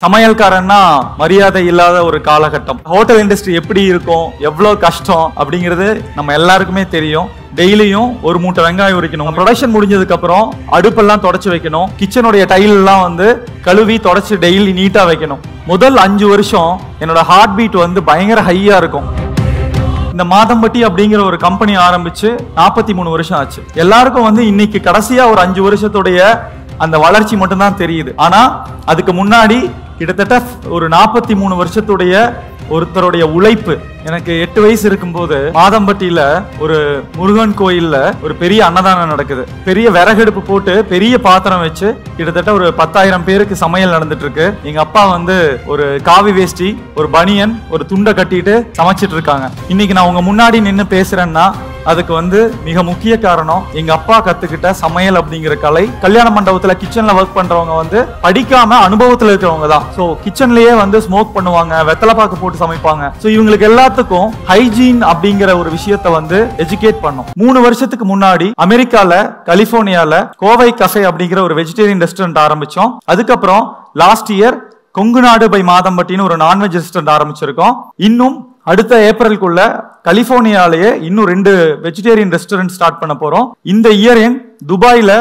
சமையல்காரன்னா மரியாதை இல்லாத ஒரு காலகட்டம். ஹோட்டல் இண்டஸ்ட்ரி எப்படி இருக்கும், எவ்வளவு கஷ்டம் அப்படிங்கிறது நம்ம எல்லாருக்குமே தெரியும். டெய்லியும் ஒரு மூட்டை வெங்காயம் உரிக்கணும். ப்ரொடக்ஷன் முடிஞ்சதுக்கு அப்புறம் அடுப்பெல்லாம் தொடச்சு வைக்கணும். கிச்சனுடைய டைல் எல்லாம் கழுவி தொடச்சு டெய்லி நீட்டா வைக்கணும். முதல் 5 வருஷம் என்னோட ஹார்ட் பீட் பயங்கர ஹையா இருக்கும். இந்த மாதம்பட்டி அப்படிங்கிற ஒரு கம்பெனி ஆரம்பிச்சு 43 வருஷம் ஆச்சு. எல்லாருக்கும் இன்னைக்கு கடைசியா ஒரு 5 வருஷத்துடைய அந்த வளர்ச்சி மட்டும்தான் தெரியுது. ஆனா அதுக்கு முன்னாடி கிட்டத்தட்ட ஒரு 43 வருஷத்துடைய ஒருத்தருடைய உழைப்பு. எனக்கு 8 வயசு இருக்கும்போது மாதம்பட்டியில ஒரு முருகன் கோயில்ல ஒரு பெரிய அன்னதானம் நடக்குது. பெரிய விறகடுப்பு போட்டு பெரிய பாத்திரம் வச்சு கிட்டத்தட்ட ஒரு 10,000 பேருக்கு சமையல் நடந்துட்டு இருக்கு. எங்க அப்பா ஒரு காவி வேஷ்டி, ஒரு பனியன், ஒரு துண்டை கட்டிட்டு சமைச்சிட்டு இருக்காங்க. இன்னைக்கு நான் உங்க முன்னாடி நின்று பேசுறேன்னா அதுக்கு மிக முக்கிய காரணம் எங்க அப்பா கத்துக்கிட்ட சமையல் அப்படிங்கிற கலை. கல்யாண மண்டபத்துல கிச்சன்ல ஒர்க் பண்றவங்க படிக்காம அனுபவத்துல இருக்கிறவங்க தான். சோ கிச்சன்லயே ஸ்மோக் பண்ணுவாங்க, வெத்தலைப்பாக்கு போட்டு சமைப்பாங்க. சோ இவங்களுக்கு எல்லாத்துக்கும் ஹைஜீன் அப்படிங்கிற ஒரு விஷயத்தை எஜுகேட் பண்ணும். 3 வருஷத்துக்கு முன்னாடி அமெரிக்கால கலிபோர்னியால கோவை கஃபே அப்படிங்கிற ஒரு வெஜிடேரியன் ரெஸ்டாரண்ட் ஆரம்பிச்சோம். அதுக்கப்புறம் லாஸ்ட் இயர் கொங்குநாடு பை மாதம்பட்டின்னு ஒரு நான்வெஜ் ரெஸ்டாரண்ட் ஆரம்பிச்சிருக்கோம். இன்னும் அடுத்த ஏப்ரலுக்குள்ள கலிபோர்னியாலேயே இன்னும் 2 வெஜிடேரியன் ரெஸ்டாரண்ட் ஸ்டார்ட் பண்ண போறோம். இந்த இயர் எண்ட் துபாயில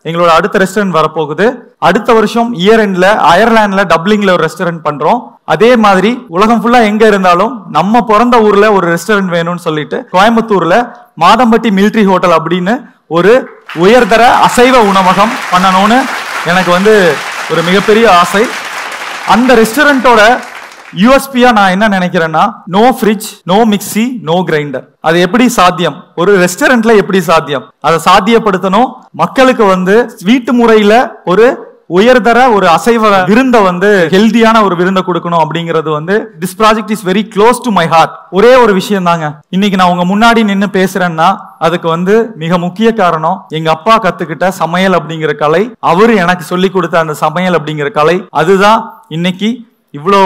எங்களோட அடுத்த ரெஸ்டாரண்ட் வரப்போகுது. அடுத்த வருஷம் இயர் எண்ட்ல அயர்லாந்துல டப்ளிங்ல ஒரு ரெஸ்டாரண்ட் பண்றோம். அதே மாதிரி உலகம் ஃபுல்லா எங்க இருந்தாலும் நம்ம பிறந்த ஊர்ல ஒரு ரெஸ்டாரண்ட் வேணும்னு சொல்லிட்டு கோயம்புத்தூர்ல மாதம்பட்டி மிலிட்ரி ஹோட்டல் அப்படின்னு ஒரு உயர்தர அசைவ உணவகம் பண்ணணும்னு எனக்கு ஒரு மிகப்பெரிய ஆசை. அந்த ரெஸ்டாரண்டோட யூஎஸ்பியா நான் என்ன நினைக்கிறேன்னா, no fridge, no mixie, no grinder. அது எப்படி சாத்தியம்? ஒரு ரெஸ்டாரண்ட்ல எப்படி சாத்தியம்? அதை சாத்தியப்படுத்தணும். மக்களுக்கு வீட்டு முறையில ஒரு உயர்தர ஒரு அசைவ விருந்த ஹெல்தியான ஒரு விருந்த கொடுக்கணும் அப்படிங்கிறது this project is very close to my heart. ஒரே ஒரு விஷயம் தாங்க. இன்னைக்கு நான் உங்க முன்னாடி நின்று பேசுறேன்னா அதுக்கு மிக முக்கிய காரணம் எங்க அப்பா கத்துக்கிட்ட சமையல் அப்படிங்கிற கலை. அவரு எனக்கு சொல்லி கொடுத்த அந்த சமையல் அப்படிங்கிற கலை அதுதான் இன்னைக்கு இவ்வளோ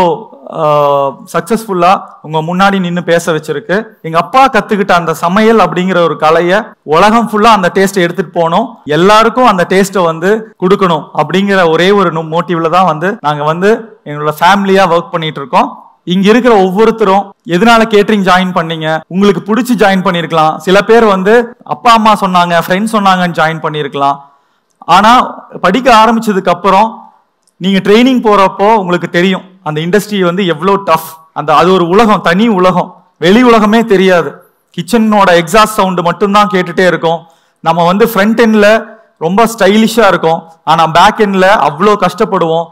சக்சஸ்ஃபுல்லா உங்க முன்னாடி நின்று பேச வச்சிருக்கு. எங்க அப்பா கத்துக்கிட்ட அந்த சமையல் அப்படிங்கிற ஒரு கலையை உலகம் ஃபுல்லா அந்த டேஸ்ட்டை எடுத்துட்டு போனோம். எல்லாருக்கும் அந்த டேஸ்ட்டை கொடுக்கணும் அப்படிங்கிற ஒரே ஒரு மோட்டிவ்ல தான் நாங்க எங்களோட ஃபேமிலியா ஒர்க் பண்ணிட்டு இருக்கோம். இங்க இருக்கிற ஒவ்வொருத்தரும் எதனால கேட்டரிங் ஜாயின் பண்ணீங்க, உங்களுக்கு பிடிச்சி ஜாயின் பண்ணிருக்கலாம். சில பேர் அப்பா அம்மா சொன்னாங்க, ஃப்ரெண்ட்ஸ் சொன்னாங்கன்னு ஜாயின் பண்ணிருக்கலாம். ஆனா படிக்க ஆரம்பிச்சதுக்கு அப்புறம் நீங்க ட்ரைனிங் போறப்போ உங்களுக்கு தெரியும் அந்த இண்டஸ்ட்ரி எவ்வளவு டஃப். அது ஒரு உலகம், தனி உலகம். வெளி உலகமே தெரியாது. கிச்சனோட எக்ஸாஸ்ட் சவுண்ட் மட்டும்தான் கேட்டுட்டே இருக்கும். நம்ம ஃப்ரண்ட் எண்ட்ல ரொம்ப ஸ்டைலிஷா இருக்கும், ஆனா பேக் எண்ட்ல அவ்வளோ கஷ்டப்படுவோம்.